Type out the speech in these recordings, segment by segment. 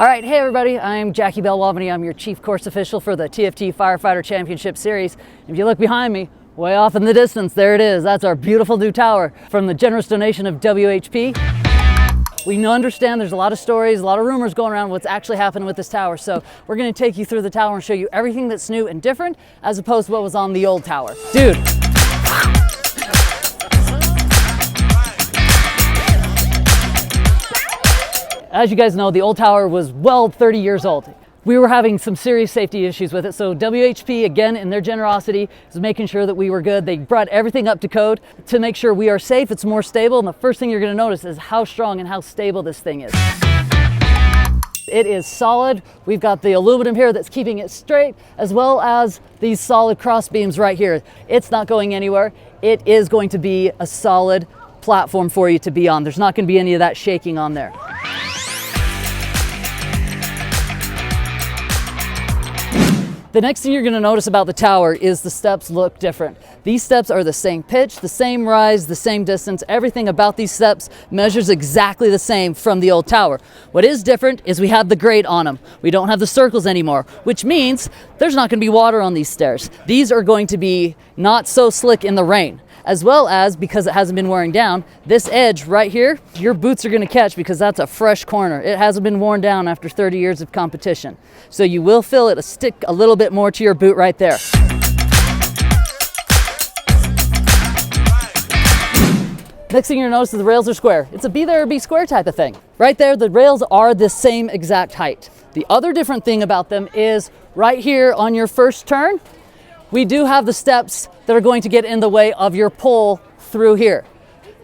All right, hey everybody, I'm Jackie Bell-Waveny. I'm your chief course official for the TFT Firefighter Championship Series. If you look behind me, way off in the distance, there it is. That's our beautiful new tower from the generous donation of WHP. We understand there's a lot of stories, a lot of rumors going around what's actually happening with this tower. So we're gonna take you through the tower and show you everything that's new and different as opposed to what was on the old tower. Dude. As you guys know, the old tower was well 30 years old. We were having some serious safety issues with it, so WHP, again, in their generosity, is making sure that we were good. They brought everything up to code to make sure we are safe, it's more stable, and the first thing you're gonna notice is how strong and how stable this thing is. It is solid. We've got the aluminum here that's keeping it straight, as well as these solid cross beams right here. It's not going anywhere. It is going to be a solid platform for you to be on. There's not gonna be any of that shaking on there. The next thing you're going to notice about the tower is the steps look different. These steps are the same pitch, the same rise, the same distance. Everything about these steps measures exactly the same from the old tower. What is different is we have the grade on them. We don't have the circles anymore, which means there's not going to be water on these stairs. These are going to be not so slick in the rain. As well as, because it hasn't been wearing down, this edge right here, your boots are gonna catch because that's a fresh corner. It hasn't been worn down after 30 years of competition. So you will feel it stick a little bit more to your boot right there. Next thing you're gonna notice is the rails are square. It's a be there or be square type of thing. Right there, the rails are the same exact height. The other different thing about them is right here on your first turn, we do have the steps that are going to get in the way of your pull through here.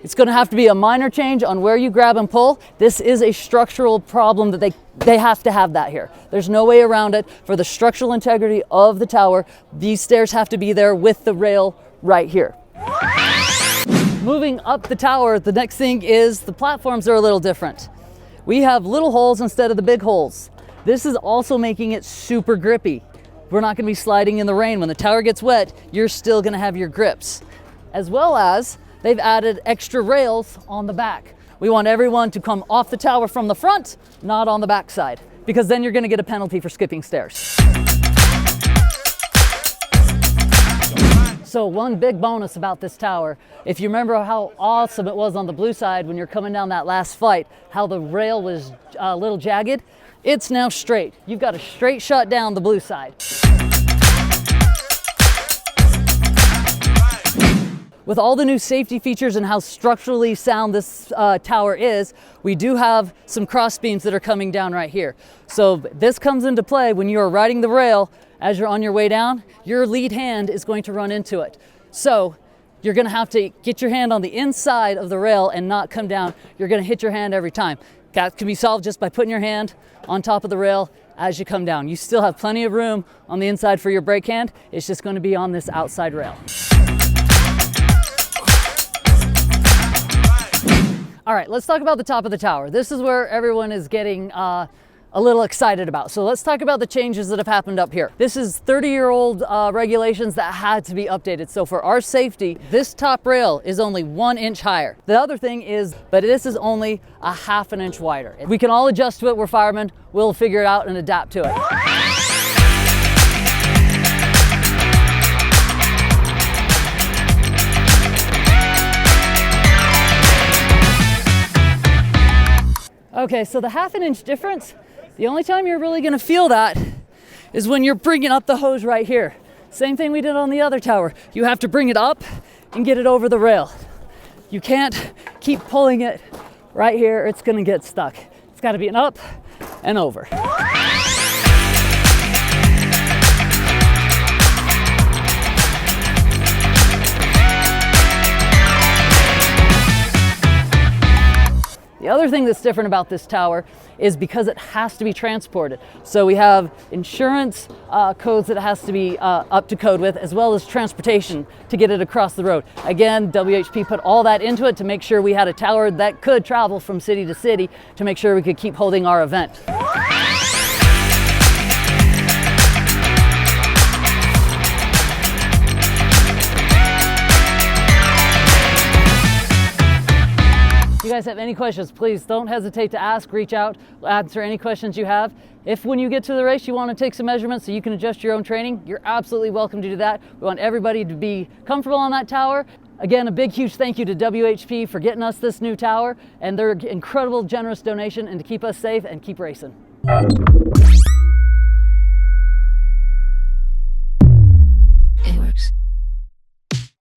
It's going to have to be a minor change on where you grab and pull. This is a structural problem that they have to have that here. There's no way around it. For the structural integrity of the tower, these stairs have to be there with the rail right here. Moving up the tower, the next thing is the platforms are a little different. We have little holes instead of the big holes. This is also making it super grippy. We're not going to be sliding in the rain. When the tower gets wet, you're still going to have your grips. As well as, they've added extra rails on the back. We want everyone to come off the tower from the front, not on the back side, because then you're going to get a penalty for skipping stairs. So one big bonus about this tower, if you remember how awesome it was on the blue side when you're coming down that last flight, how the rail was a little jagged, it's now straight. You've got a straight shot down the blue side. With all the new safety features and how structurally sound this tower is, we do have some cross beams that are coming down right here. So this comes into play when you are riding the rail. As you're on your way down, your lead hand is going to run into it. So you're going to have to get your hand on the inside of the rail and not come down. You're going to hit your hand every time. That can be solved just by putting your hand on top of the rail as you come down. You still have plenty of room on the inside for your brake hand. It's just going to be on this outside rail. All right, let's talk about the top of the tower. This is where everyone is getting a little excited about. So let's talk about the changes that have happened up here. This is 30-year-old regulations that had to be updated. So for our safety, this top rail is only 1 inch higher. The other thing is, but this is only a ½ inch wider. We can all adjust to it. We're firemen. We'll figure it out and adapt to it. Okay, so the ½ inch difference, the only time you're really going to feel that is when you're bringing up the hose right here. Same thing we did on the other tower. You have to bring it up and get it over the rail. You can't keep pulling it right here, it's going to get stuck. It's got to be an up and over. The other thing that's different about this tower is because it has to be transported. So we have insurance codes that it has to be up to code with, as well as transportation to get it across the road. Again, WHP put all that into it to make sure we had a tower that could travel from city to city to make sure we could keep holding our event. You guys guys have any questions, please don't hesitate to ask, reach out, answer any questions you have. If when you get to the race you want to take some measurements so you can adjust your own training, you're absolutely welcome to do that. We want everybody to be comfortable on that tower. Again, a big, huge thank you to WHP for getting us this new tower and their incredible, generous donation, and to keep us safe and keep racing.